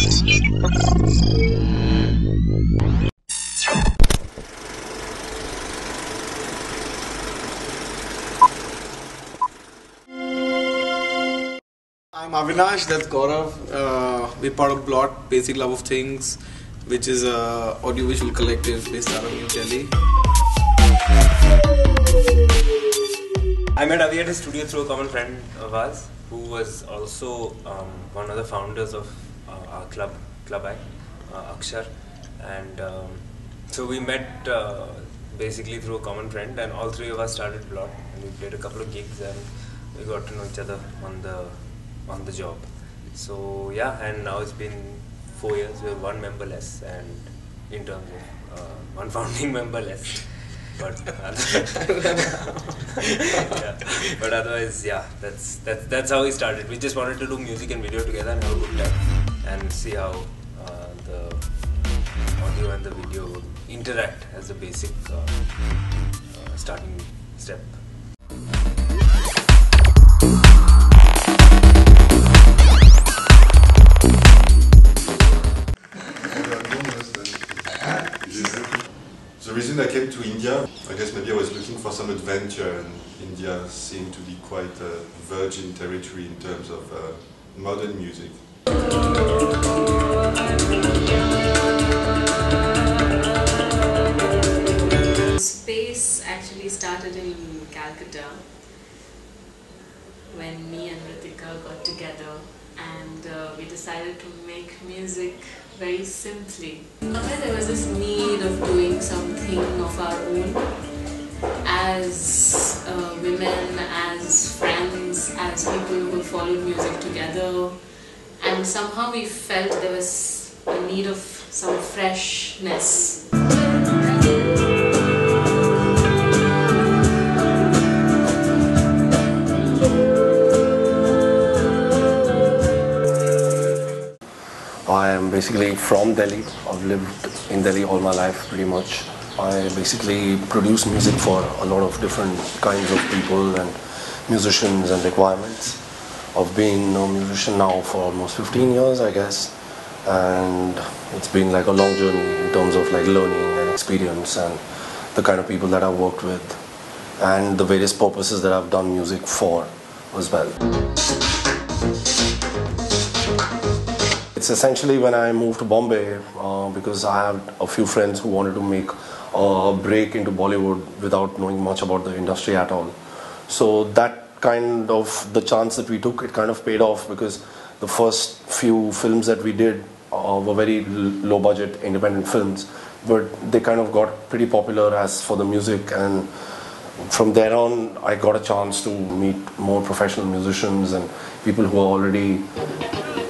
I'm Avinash, that's Gaurav. We're part of Blot, Basic Love of Things, which is a audiovisual collective based out of New Delhi. I met Avi at his studio through a common friend of ours, who was also one of the founders of our club I, Akshar, and so we met basically through a common friend, and all three of us started Blot, and we played a couple of gigs, and we got to know each other on the job. So yeah, and now it's been 4 years. We're one member less, and in terms of one founding member less. But yeah. But otherwise, yeah, that's how we started. We just wanted to do music and video together and have a good time and see how the audio and the video would interact as a basic starting step. The reason I came to India, I guess maybe I was looking for some adventure, and India seemed to be quite a virgin territory in terms of modern music. Space actually started in Calcutta when me and Ritika got together, and we decided to make music very simply. There was this need of doing something of our own as women, as friends, as people who followed music together, and somehow we felt there was a need of some freshness. I am basically from Delhi. I've lived in Delhi all my life pretty much. I basically produce music for a lot of different kinds of people and musicians and requirements. I've been a musician now for almost 15 years, I guess, and it's been like a long journey in terms of like learning and experience and the kind of people that I've worked with and the various purposes that I've done music for as well. It's essentially when I moved to Bombay because I had a few friends who wanted to make a break into Bollywood without knowing much about the industry at all. So that kind of, the chance that we took, it kind of paid off because the first few films that we did were very low budget independent films, but they kind of got pretty popular as for the music, and from there on I got a chance to meet more professional musicians and people who are already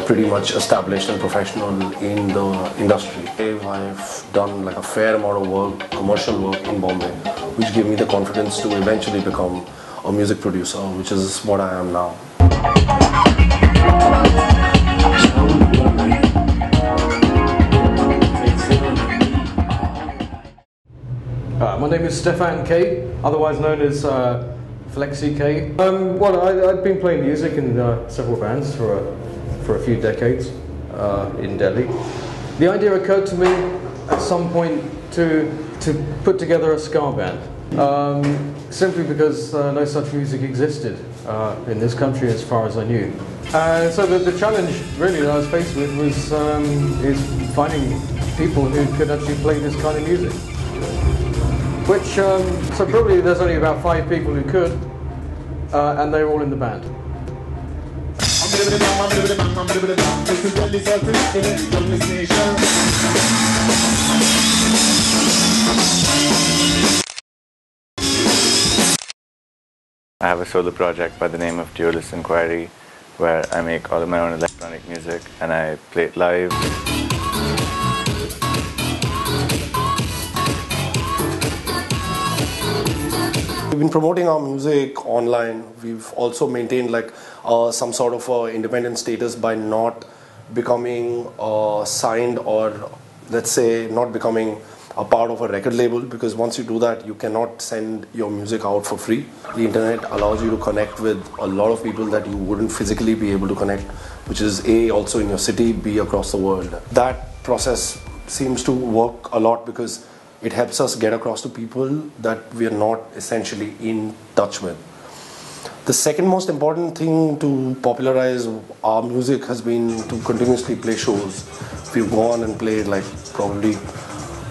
pretty much established and professional in the industry. I've done like a fair amount of work, commercial work in Bombay, which gave me the confidence to eventually become a music producer, which is what I am now. My name is Stefan K, otherwise known as Flexi K. I'd been playing music in several bands for a few decades in Delhi. The idea occurred to me at some point to put together a ska band, simply because no such music existed in this country as far as I knew. So the challenge really that I was faced with was is finding people who could actually play this kind of music. Which, so probably there's only about 5 people who could, and they're all in the band. I have a solo project by the name of D.O.P Inquiry, where I make all of my own electronic music and I play it live. We've been promoting our music online. We've also maintained like some sort of independent status by not becoming signed, or let's say not becoming a part of a record label, because once you do that, you cannot send your music out for free. The internet allows you to connect with a lot of people that you wouldn't physically be able to connect, which is A, also in your city, B, across the world. That process seems to work a lot because it helps us get across to people that we are not essentially in touch with. The second most important thing to popularize our music has been to continuously play shows. We've gone and played like probably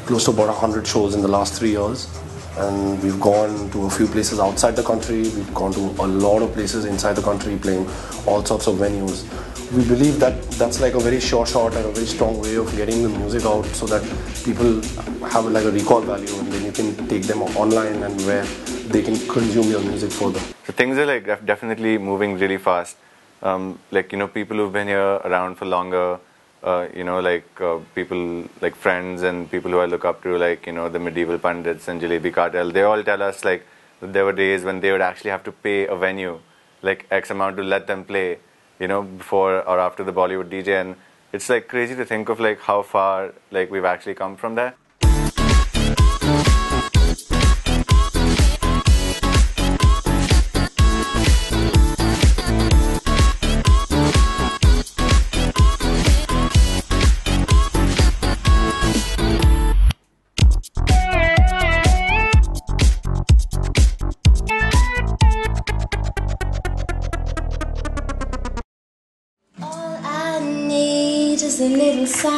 close to about 100 shows in the last 3 years, and we've gone to a few places outside the country. We've gone to a lot of places inside the country, playing all sorts of venues. We believe that that's like a very sure shot and a very strong way of getting the music out, so that people have like a recall value, and then you can take them online and where they can consume your music further. So things are like definitely moving really fast. Like, you know, people who've been here around for longer, you know, like people like friends and people who I look up to, like, you know, the medieval pundits and Jalebi Cartel, they all tell us like that there were days when they would actually have to pay a venue like X amount to let them play, you know, before or after the Bollywood DJ. And it's like crazy to think of like how far like we've actually come from there. Just a little sign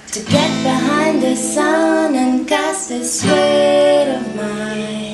to get behind the sun and cast this weight of mine.